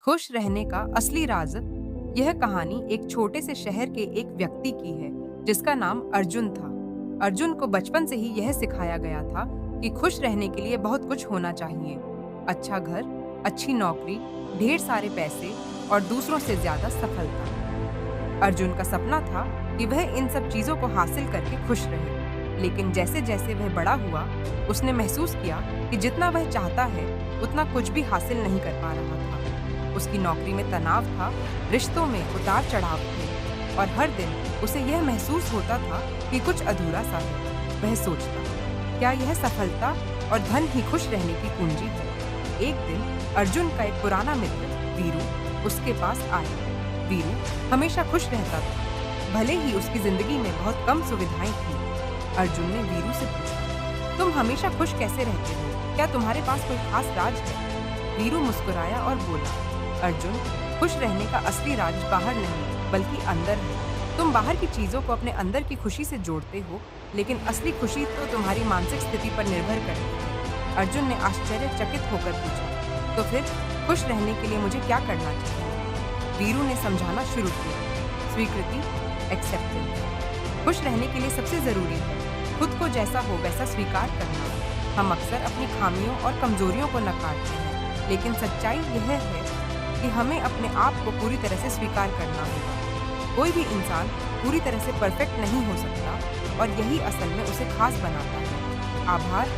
खुश रहने का असली राज। यह कहानी एक छोटे से शहर के एक व्यक्ति की है जिसका नाम अर्जुन था। अर्जुन को बचपन से ही यह सिखाया गया था कि खुश रहने के लिए बहुत कुछ होना चाहिए। अच्छा घर, अच्छी नौकरी, ढेर सारे पैसे और दूसरों से ज्यादा सफलता। अर्जुन का सपना था कि वह इन सब चीजों को हासिल करके खुश रहे। लेकिन जैसे जैसे वह बड़ा हुआ, उसने महसूस किया कि जितना वह चाहता है उतना कुछ भी हासिल नहीं कर पा रहा था। उसकी नौकरी में तनाव था, रिश्तों में उतार चढ़ाव थे और हर दिन उसे यह महसूस होता था कि कुछ अधूरा सा है। वह सोचता, क्या यह सफलता और धन ही खुश रहने की कुंजी है? एक दिन अर्जुन का एक पुराना मित्र वीरू उसके पास आया। वीरू हमेशा खुश रहता था, भले ही उसकी जिंदगी में बहुत कम सुविधाएं थी। अर्जुन ने वीरू से पूछा, तुम हमेशा खुश कैसे रहते हो? क्या तुम्हारे पास कोई खास राज है? वीरू मुस्कुराया और बोला, अर्जुन, खुश रहने का असली राज बाहर नहीं बल्कि अंदर है। तुम बाहर की चीजों को अपने अंदर की खुशी से जोड़ते हो, लेकिन असली खुशी तो तुम्हारी मानसिक स्थिति पर निर्भर करती है। अर्जुन ने आश्चर्यचकित होकर पूछा, तो फिर खुश रहने के लिए मुझे क्या करना चाहिए? वीरू ने समझाना शुरू किया, स्वीकृति, एक्सेप्टेंस। खुश रहने के लिए सबसे जरूरी है खुद को जैसा हो वैसा स्वीकार करना। हम अक्सर अपनी खामियों और कमजोरियों को नकारते हैं, लेकिन सच्चाई यह है कि हमें अपने आप को पूरी तरह से स्वीकार करना होगा। कोई भी इंसान पूरी तरह से परफेक्ट नहीं हो सकता और यही असल में उसे खास बनाता है। आभार,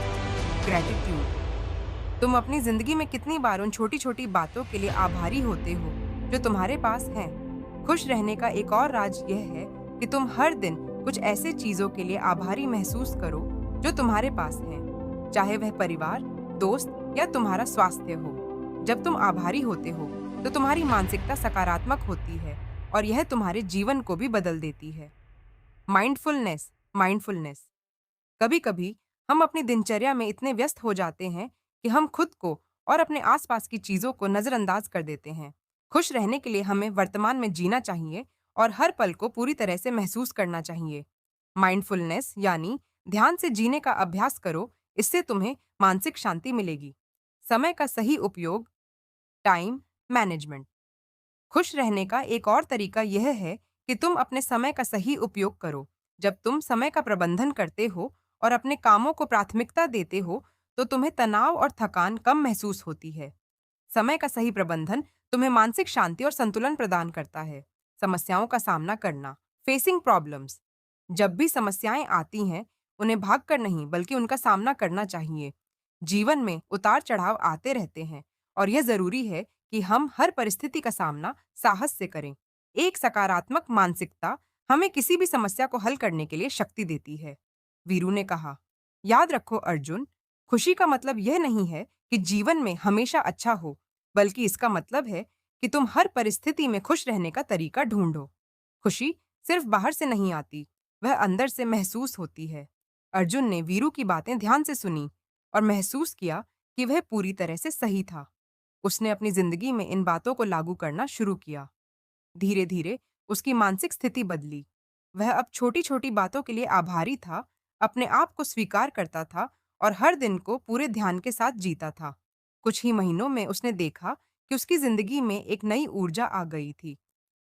ग्रेटिट्यूड। तुम अपनी जिंदगी में कितनी बार उन छोटी छोटी बातों के लिए आभारी होते हो जो तुम्हारे पास हैं? खुश रहने का एक और राज यह है कि तुम हर दिन कुछ ऐसे चीजों के लिए आभारी महसूस करो जो तुम्हारे पास हैं, चाहे वह परिवार, दोस्त या तुम्हारा स्वास्थ्य हो। जब तुम आभारी होते हो तो तुम्हारी मानसिकता सकारात्मक होती है और यह तुम्हारे जीवन को भी बदल देती है। माइंडफुलनेस माइंडफुलनेस कभी कभी हम अपनी दिनचर्या में इतने व्यस्त हो जाते हैं कि हम खुद को और अपने आसपास की चीजों को नजरअंदाज कर देते हैं। खुश रहने के लिए हमें वर्तमान में जीना चाहिए और हर पल को पूरी तरह से महसूस करना चाहिए। माइंडफुलनेस यानी ध्यान से जीने का अभ्यास करो, इससे तुम्हें मानसिक शांति मिलेगी। समय का सही उपयोग, टाइम मैनेजमेंट। खुश रहने का एक और तरीका यह है कि तुम अपने समय का सही उपयोग करो। जब तुम समय का प्रबंधन करते हो और अपने कामों को प्राथमिकता देते हो, तो तुम्हें तनाव और थकान कम महसूस होती है। समय का सही प्रबंधन तुम्हें मानसिक शांति और संतुलन प्रदान करता है। समस्याओं का सामना करना, फेसिंग प्रॉब्लम्स। जब भी समस्याएं आती हैं, उन्हें भागकर नहीं बल्कि उनका सामना करना चाहिए। जीवन में उतार चढ़ाव आते रहते हैं और यह जरूरी है कि हम हर परिस्थिति का सामना साहस से करें। एक सकारात्मक मानसिकता हमें किसी भी समस्या को हल करने के लिए शक्ति देती है। वीरू ने कहा, याद रखो अर्जुन, खुशी का मतलब यह नहीं है कि जीवन में हमेशा अच्छा हो, बल्कि इसका मतलब है कि तुम हर परिस्थिति में खुश रहने का तरीका ढूंढो। खुशी सिर्फ बाहर से नहीं आती, वह अंदर से महसूस होती है। अर्जुन ने वीरू की बातें ध्यान से सुनी और महसूस किया कि वह पूरी तरह से सही था। उसने अपनी जिंदगी में इन बातों को लागू करना शुरू किया। धीरे धीरे उसकी मानसिक स्थिति बदली। वह अब छोटी छोटी बातों के लिए आभारी था, अपने आप को स्वीकार करता था और हर दिन को पूरे ध्यान के साथ जीता था। कुछ ही महीनों में उसने देखा कि उसकी जिंदगी में एक नई ऊर्जा आ गई थी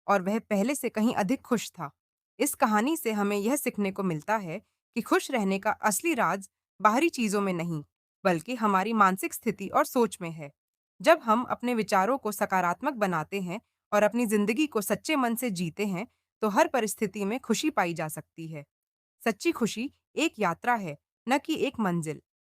और वह पहले से कहीं अधिक खुश था। इस कहानी से हमें यह सीखने को मिलता है कि खुश रहने का असली राज बाहरी चीजों में नहीं, बल्कि हमारी मानसिक स्थिति और सोच में है। जब हम अपने विचारों को सकारात्मक बनाते हैं और अपनी जिंदगी को सच्चे मन से जीते हैं, तो हर परिस्थिति में खुशी पाई जा सकती है। सच्ची खुशी एक यात्रा है, न कि एक मंजिल।